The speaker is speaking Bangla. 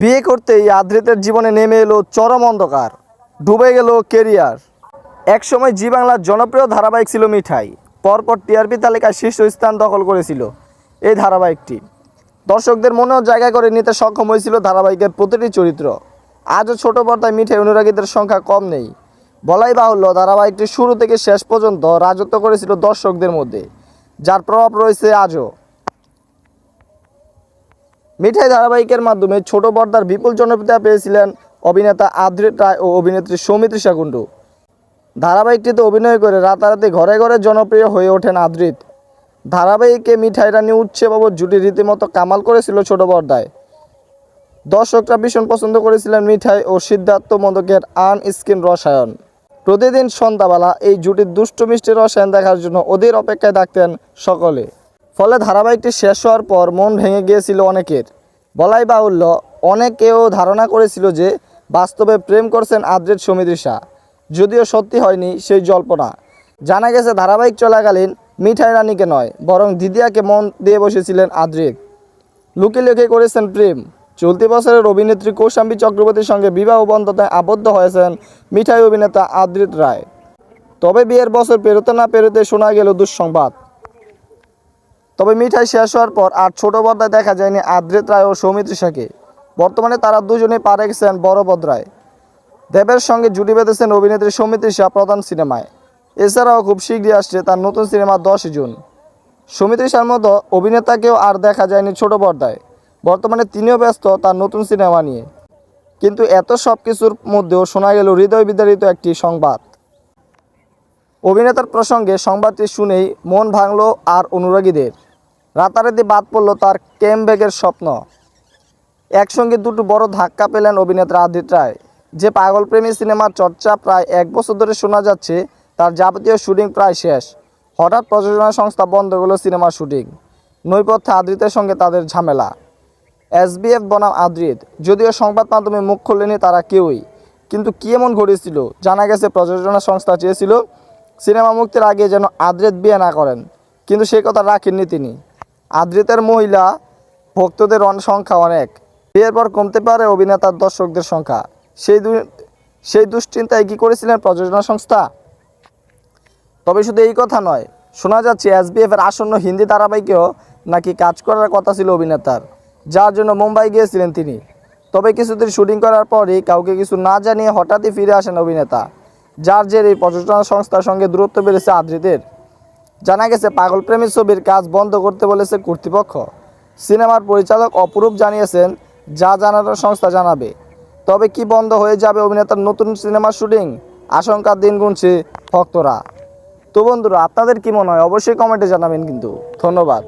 বিয়ে করতেই আদ্রিতের জীবনে নেমে এলো চরম অন্ধকার, ডুবে গেল কেরিয়ার। একসময় জি বাংলার জনপ্রিয় ধারাবাহিক ছিল মিঠাই। পরপর টিআরপি তালিকায় শীর্ষ স্থান দখল করেছিল এই ধারাবাহিকটি। দর্শকদের মনেও জায়গা করে নিতে সক্ষম হয়েছিল ধারাবাহিকের প্রতিটি চরিত্র। আজও ছোট পর্দায় মিঠাই অনুরাগীদের সংখ্যা কম নেই। বলাই বাহুল্য, ধারাবাহিকটি শুরু থেকে শেষ পর্যন্ত রাজত্ব করেছিল দর্শকদের মধ্যে, যার প্রভাব রয়েছে আজও। মিঠাই ধারাবাহিকের মাধ্যমে ছোট পর্দার বিপুল জনপ্রিয়তা পেয়েছিলেন অভিনেতা আদ্রিত রায় ও অভিনেত্রী সৌমিত্রিষা কুণ্ডু। ধারাবাহিকটিতে অভিনয় করে রাতারাতি ঘরে ঘরে জনপ্রিয় হয়ে ওঠেন আদ্রিত। ধারাবাহিকে মিঠাই রানী উচ্ছে বাবুর জুটি রীতিমতো কামাল করেছিল ছোট পর্দায়। দর্শকরা ভীষণ পছন্দ করেছিলেন মিঠাই ও সিদ্ধার্থ মোদকের আন স্ক্রিন রসায়ন। প্রতিদিন সন্ধ্যাবেলা এই জুটির দুষ্টু মিষ্টি রসায়ন দেখার জন্য ওদের অপেক্ষায় থাকতেন সকলে। ফলে ধারাবাহিকটি শেষ হওয়ার পর মন ভেঙে গিয়েছিল অনেকের। বলাই বাহুল্য, অনেকেও ধারণা করেছিল যে বাস্তবে প্রেম করছেন আদ্রিত সৌমিত্রিষা, যদিও সত্যি হয়নি সেই জল্পনা। জানা গেছে ধারাবাহিক চলাকালীন মিঠাই রানীকে নয়, বরং দিদিয়াকে মন দিয়ে বসেছিলেন আদ্রিত। লুকিয়ে লুকিয়ে করেছেন প্রেম। চলতি বছরের অভিনেত্রী কৌশাম্বী চক্রবর্তীর সঙ্গে বিবাহ বন্ধনে আবদ্ধ হয়েছেন মিঠাই অভিনেতা আদ্রিত রায়। তবে বিয়ের বছর পেরোতে না পেরোতে শোনা গেল দুঃসংবাদ। তবে মিঠাই শেষ হওয়ার পর আর ছোট পর্দায় দেখা যায়নি আদ্রিত রায় ও সৌমিত্রিষাকে। বর্তমানে তারা দুজনেই পা রেখেছেন বড় পর্দায়। দেবের সঙ্গে জুটি বেঁধেছেন অভিনেত্রী সৌমিত্রিষা প্রধান সিনেমায়। এছাড়াও খুব শীঘ্রই আসছে তার নতুন সিনেমা 10 জুন। সৌমিত্রিষার মতো অভিনেতাকেও আর দেখা যায়নি ছোট পর্দায়। বর্তমানে তিনিও ব্যস্ত তার নতুন সিনেমা নিয়ে। কিন্তু এত সব কিছুর মধ্যেও শোনা গেল হৃদয় বিদারিত একটি সংবাদ। অভিনেতার প্রসঙ্গে সংবাদটি শুনেই মন ভাঙল আর অনুরাগীদের। রাতারাতি বাদ পড়ল তার কেমব্যাকের স্বপ্ন। একসঙ্গে দুটো বড় ধাক্কা পেলেন অভিনেতা আদ্রিত রায়। যে পাগলপ্রেমী সিনেমার চর্চা প্রায় 1 বছর ধরে শোনা যাচ্ছে, তার যাবতীয় শুটিং প্রায় শেষ। হঠাৎ প্রযোজনা সংস্থা বন্ধ করল সিনেমার শুটিং। নৈপথ্যে আদ্রিতের সঙ্গে তাদের ঝামেলা। এসবিএফ বনাম আদ্রিত, যদিও সংবাদ মাধ্যমে মুখ খুললেনি তারা কেউই। কিন্তু কী এমন ঘটেছিল? জানা গেছে প্রযোজনা সংস্থা চেয়েছিল সিনেমা মুক্তির আগে যেন আদ্রিত বিয়ে না করেন, কিন্তু সেই কথা রাখেননি তিনি। আদ্রিতের মহিলা ভক্তদের সংখ্যা অনেক। বিয়ের পর কমতে পারে অভিনেতার দর্শকদের সংখ্যা। সেই দুশ্চিন্তায় কী করেছিলেন প্রযোজনা সংস্থা? তবে শুধু এই কথা নয়, শোনা যাচ্ছে এসবিএফের আসন্ন হিন্দি ধারাবাহিকেও নাকি কাজ করার কথা ছিল অভিনেতার, যার জন্য মুম্বাই গিয়েছিলেন তিনি। তবে কিছুদিন শুটিং করার পরই কাউকে কিছু না জানিয়ে হঠাৎই ফিরে আসেন অভিনেতা, যার জেরে প্রযোজনা সংস্থার সঙ্গে দূরত্ব বেড়েছে আদ্রিতের। জানা গেছে পাগলপ্রেমী ছবির কাজ বন্ধ করতে বলেছে কর্তৃপক্ষ। সিনেমার পরিচালক অপরূপ জানিয়েছেন যা জানানোর সংস্থা জানাবে। তবে কি বন্ধ হয়ে যাবে অভিনেতার নতুন সিনেমার শুটিং? আশঙ্কার দিন গুনছে ভক্তরা। তো বন্ধুরা, আপনাদের কি মনে হয় অবশ্যই কমেন্টে জানাবেন কিন্তু। ধন্যবাদ।